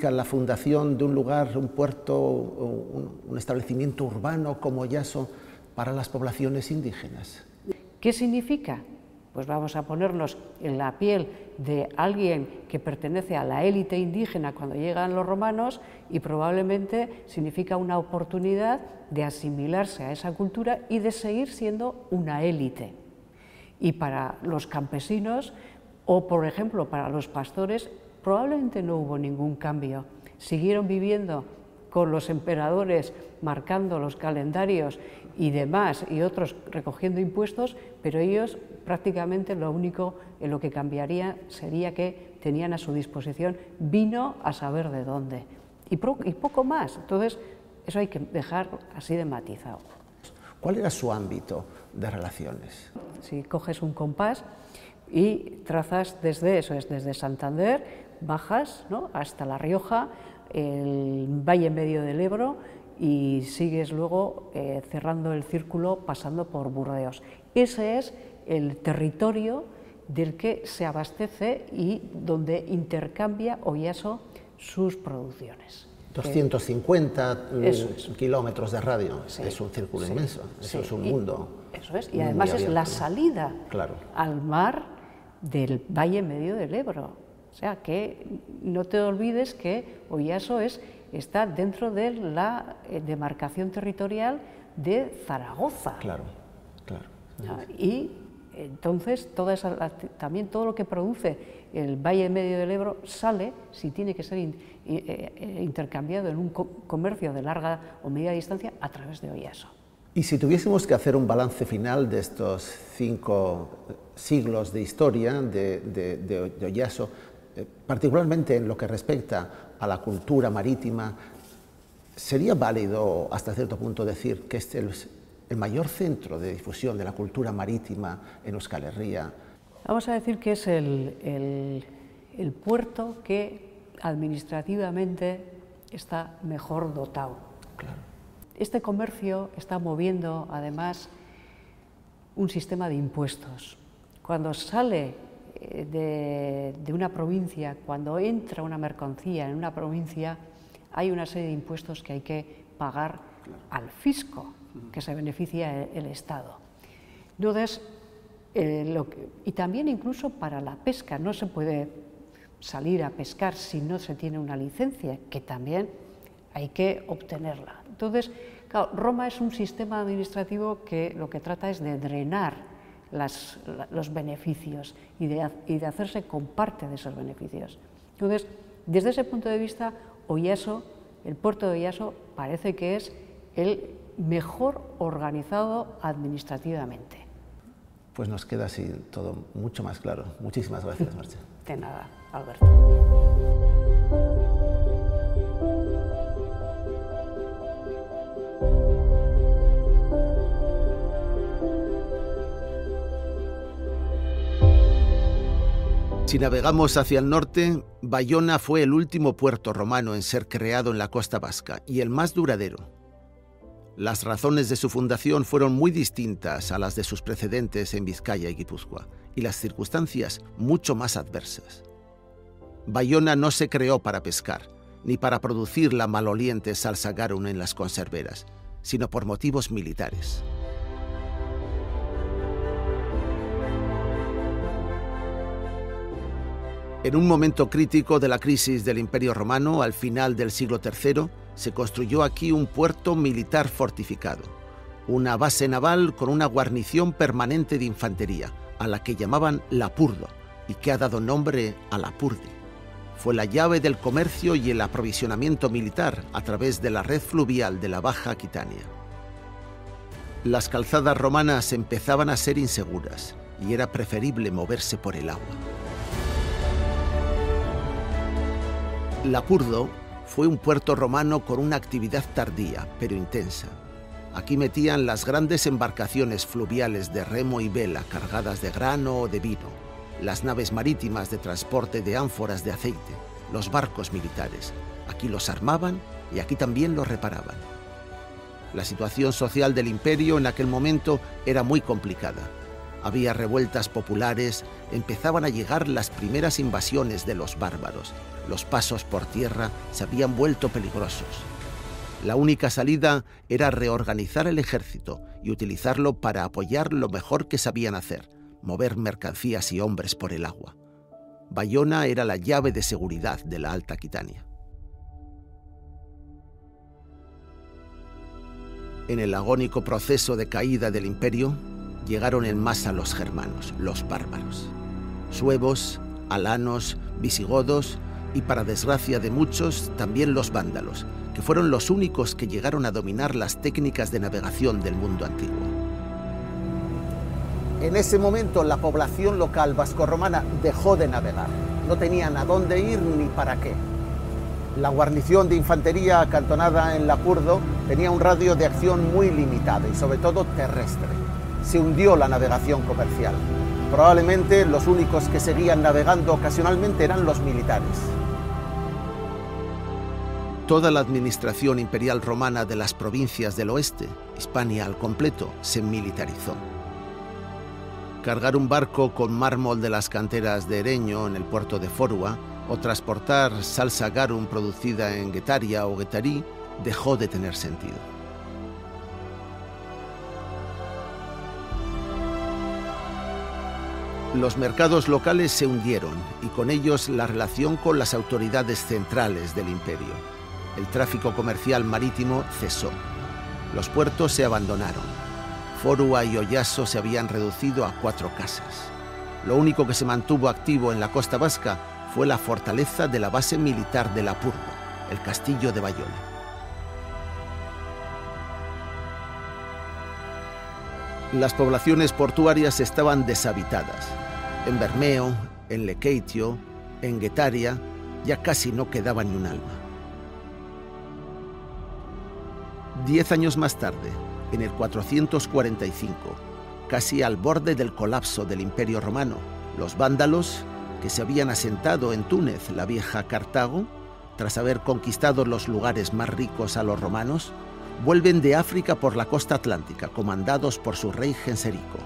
la fundación de un lugar, un puerto, un establecimiento urbano como Oyaso para las poblaciones indígenas? ¿Qué significa? Pues vamos a ponernos en la piel de alguien que pertenece a la élite indígena cuando llegan los romanos y probablemente significa una oportunidad de asimilarse a esa cultura y de seguir siendo una élite. Y para los campesinos o, por ejemplo, para los pastores, probablemente no hubo ningún cambio. Siguieron viviendo con los emperadores marcando los calendarios y demás, y otros recogiendo impuestos, pero ellos prácticamente lo único en lo que cambiaría sería que tenían a su disposición vino a saber de dónde, y poco más. Entonces, eso hay que dejar así de matizado. ¿Cuál era su ámbito de relaciones? Si coges un compás y trazas desde Santander, bajas, ¿no?, hasta La Rioja, el Valle Medio del Ebro, y sigues luego cerrando el círculo pasando por Burdeos. Ese es el territorio del que se abastece y donde intercambia Oyaso sus producciones. 250 kilómetros de radio, sí, es un círculo inmenso, eso es un mundo. Eso es, y además abierto, es la salida, claro, al mar del Valle Medio del Ebro. O sea, que no te olvides que Oyaso está dentro de la demarcación territorial de Zaragoza. Claro, claro. Y entonces también todo lo que produce el Valle Medio del Ebro sale, si tiene que ser intercambiado en un comercio de larga o media distancia, a través de Oyaso. Y si tuviésemos que hacer un balance final de estos 5 siglos de historia de Oyaso, particularmente en lo que respecta a la cultura marítima, ¿sería válido hasta cierto punto decir que este es el mayor centro de difusión de la cultura marítima en Euskal Herria? Vamos a decir que es el puerto que administrativamente está mejor dotado. Claro. Este comercio está moviendo además un sistema de impuestos. Cuando sale de una provincia, cuando entra una mercancía en una provincia, hay una serie de impuestos que hay que pagar al fisco, que se beneficia el Estado. Entonces, y también incluso para la pesca, no se puede salir a pescar si no se tiene una licencia, que también hay que obtenerla. Entonces, claro, Roma es un sistema administrativo que lo que trata es de drenar los beneficios y de hacerse con parte de esos beneficios. Entonces, desde ese punto de vista, Oyaso, el puerto de Oyaso, parece que es el mejor organizado administrativamente. Pues nos queda así todo mucho más claro. Muchísimas gracias, Marcha. De nada, Alberto. Si navegamos hacia el norte, Bayona fue el último puerto romano en ser creado en la costa vasca y el más duradero. Las razones de su fundación fueron muy distintas a las de sus precedentes en Vizcaya y Guipúzcoa, y las circunstancias mucho más adversas. Bayona no se creó para pescar, ni para producir la maloliente salsa garum en las conserveras, sino por motivos militares. En un momento crítico de la crisis del Imperio Romano, al final del siglo III, se construyó aquí un puerto militar fortificado, una base naval con una guarnición permanente de infantería, a la que llamaban Lapurdo, y que ha dado nombre a Lapurdi. Fue la llave del comercio y el aprovisionamiento militar a través de la red fluvial de la Baja Aquitania. Las calzadas romanas empezaban a ser inseguras y era preferible moverse por el agua. Lapurdo fue un puerto romano con una actividad tardía, pero intensa. Aquí metían las grandes embarcaciones fluviales de remo y vela cargadas de grano o de vino, las naves marítimas de transporte de ánforas de aceite, los barcos militares. Aquí los armaban y aquí también los reparaban. La situación social del imperio en aquel momento era muy complicada. Había revueltas populares, empezaban a llegar las primeras invasiones de los bárbaros. Los pasos por tierra se habían vuelto peligrosos. La única salida era reorganizar el ejército y utilizarlo para apoyar lo mejor que sabían hacer, mover mercancías y hombres por el agua. Bayona era la llave de seguridad de la Alta Aquitania. En el agónico proceso de caída del imperio, llegaron en masa los germanos, los bárbaros. Suevos, alanos, visigodos, y para desgracia de muchos, también los vándalos, que fueron los únicos que llegaron a dominar las técnicas de navegación del mundo antiguo. En ese momento la población local vascorromana dejó de navegar. No tenían a dónde ir ni para qué. La guarnición de infantería acantonada en Lapurdo tenía un radio de acción muy limitado y sobre todo terrestre. Se hundió la navegación comercial. Probablemente los únicos que seguían navegando ocasionalmente eran los militares. Toda la administración imperial romana de las provincias del oeste, Hispania al completo, se militarizó. Cargar un barco con mármol de las canteras de Ereño en el puerto de Forua o transportar salsa garum producida en Guetaria o Guetarí dejó de tener sentido. Los mercados locales se hundieron y con ellos la relación con las autoridades centrales del imperio. El tráfico comercial marítimo cesó. Los puertos se abandonaron. Forua y Oyaso se habían reducido a 4 casas. Lo único que se mantuvo activo en la costa vasca fue la fortaleza de la base militar de Lapurdo, el castillo de Bayona. Las poblaciones portuarias estaban deshabitadas. En Bermeo, en Lekeitio, en Guetaria, ya casi no quedaba ni un alma. 10 años más tarde, en el 445, casi al borde del colapso del Imperio Romano, los vándalos, que se habían asentado en Túnez, la vieja Cartago, tras haber conquistado los lugares más ricos a los romanos, vuelven de África por la costa atlántica, comandados por su rey Genserico.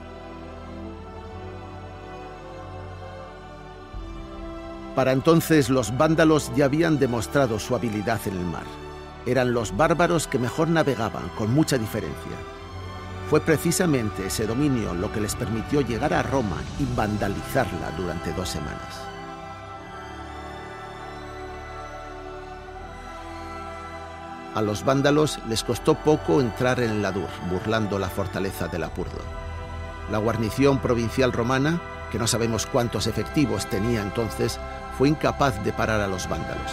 Para entonces los vándalos ya habían demostrado su habilidad en el mar. Eran los bárbaros que mejor navegaban, con mucha diferencia. Fue precisamente ese dominio lo que les permitió llegar a Roma y vandalizarla durante 2 semanas. A los vándalos les costó poco entrar en el Adur, burlando la fortaleza de Lapurdo. La guarnición provincial romana, que no sabemos cuántos efectivos tenía entonces, fue incapaz de parar a los vándalos.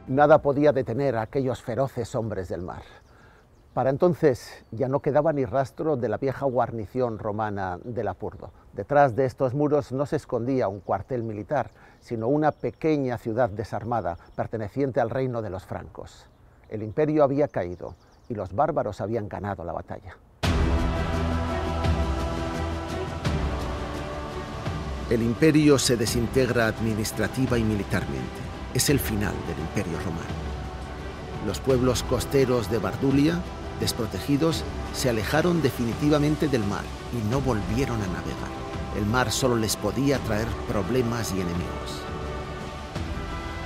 Nada podía detener a aquellos feroces hombres del mar. Para entonces ya no quedaba ni rastro de la vieja guarnición romana de Lapurdo. Detrás de estos muros no se escondía un cuartel militar, sino una pequeña ciudad desarmada perteneciente al reino de los francos. El imperio había caído y los bárbaros habían ganado la batalla. El imperio se desintegra administrativa y militarmente. Es el final del Imperio Romano. Los pueblos costeros de Bardulia, desprotegidos, se alejaron definitivamente del mar y no volvieron a navegar. El mar solo les podía traer problemas y enemigos.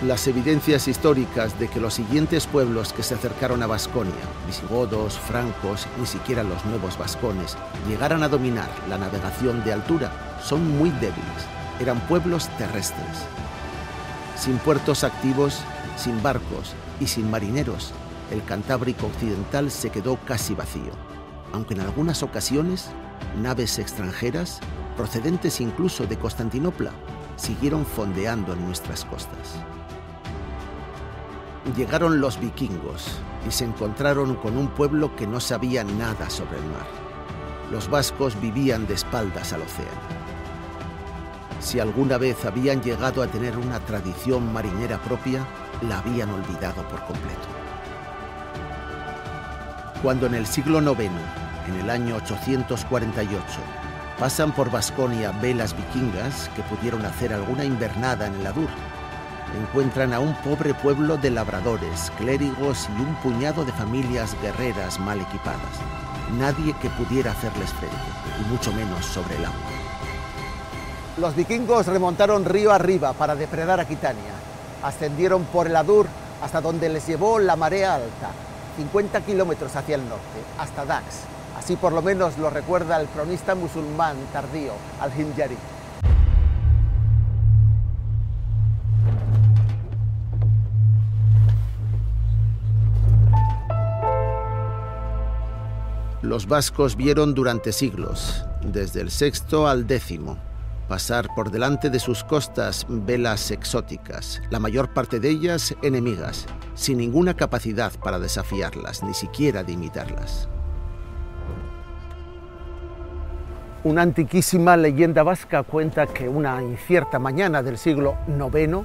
Las evidencias históricas de que los siguientes pueblos que se acercaron a Vasconia, visigodos, francos, ni siquiera los nuevos vascones, llegaran a dominar la navegación de altura, son muy débiles. Eran pueblos terrestres. Sin puertos activos, sin barcos y sin marineros, el Cantábrico occidental se quedó casi vacío, aunque en algunas ocasiones naves extranjeras, procedentes incluso de Constantinopla, siguieron fondeando en nuestras costas. Llegaron los vikingos y se encontraron con un pueblo que no sabía nada sobre el mar. Los vascos vivían de espaldas al océano. Si alguna vez habían llegado a tener una tradición marinera propia, la habían olvidado por completo. Cuando en el siglo IX, en el año 848, pasan por Vasconia velas vikingas que pudieron hacer alguna invernada en el Adur, encuentran a un pobre pueblo de labradores, clérigos y un puñado de familias guerreras mal equipadas. Nadie que pudiera hacerles frente, y mucho menos sobre el agua. Los vikingos remontaron río arriba para depredar Aquitania. Ascendieron por el Adur hasta donde les llevó la marea alta, 50 kilómetros hacia el norte, hasta Dax. Así por lo menos lo recuerda el cronista musulmán tardío, Al-Himyari. Los vascos vieron durante siglos, desde el VI al X, pasar por delante de sus costas velas exóticas, la mayor parte de ellas enemigas, sin ninguna capacidad para desafiarlas, ni siquiera de imitarlas. Una antiquísima leyenda vasca cuenta que una incierta mañana del siglo IX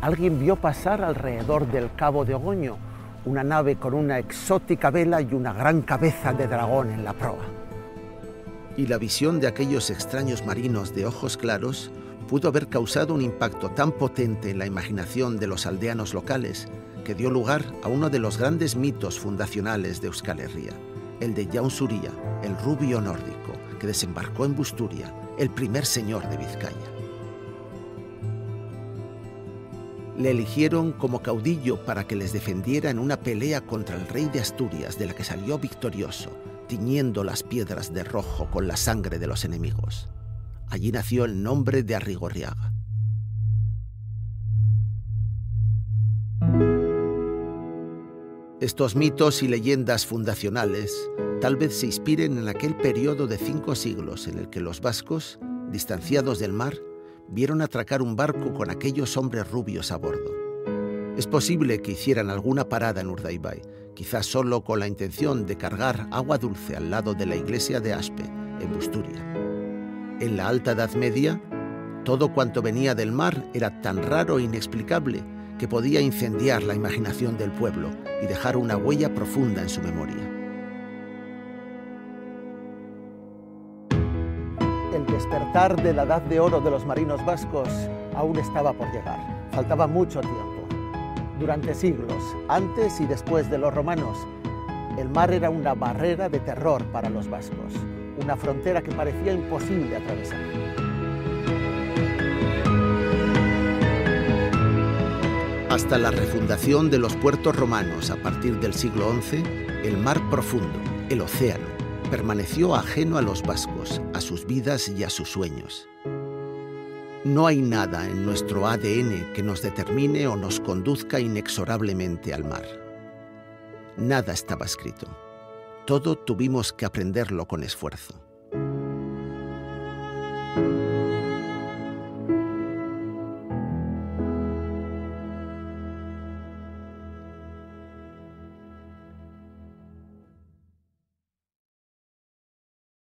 alguien vio pasar alrededor del Cabo de Ogoño una nave con una exótica vela y una gran cabeza de dragón en la proa. Y la visión de aquellos extraños marinos de ojos claros pudo haber causado un impacto tan potente en la imaginación de los aldeanos locales que dio lugar a uno de los grandes mitos fundacionales de Euskal Herria, el de Jaun Zuria, el rubio nórdico, que desembarcó en Busturia, el primer señor de Vizcaya. Le eligieron como caudillo para que les defendiera en una pelea contra el rey de Asturias, de la que salió victorioso, tiñendo las piedras de rojo con la sangre de los enemigos. Allí nació el nombre de Arrigorriaga. Estos mitos y leyendas fundacionales tal vez se inspiren en aquel periodo de 5 siglos en el que los vascos, distanciados del mar, vieron atracar un barco con aquellos hombres rubios a bordo. Es posible que hicieran alguna parada en Urdaibai, quizás solo con la intención de cargar agua dulce al lado de la iglesia de Aspe, en Busturia. En la Alta Edad Media, todo cuanto venía del mar era tan raro e inexplicable que podía incendiar la imaginación del pueblo y dejar una huella profunda en su memoria. El despertar de la edad de oro de los marinos vascos aún estaba por llegar. Faltaba mucho tiempo. Durante siglos, antes y después de los romanos, el mar era una barrera de terror para los vascos, una frontera que parecía imposible atravesar. Hasta la refundación de los puertos romanos a partir del siglo XI, el mar profundo, el océano, permaneció ajeno a los vascos, a sus vidas y a sus sueños. No hay nada en nuestro ADN que nos determine o nos conduzca inexorablemente al mar. Nada estaba escrito. Todo tuvimos que aprenderlo con esfuerzo.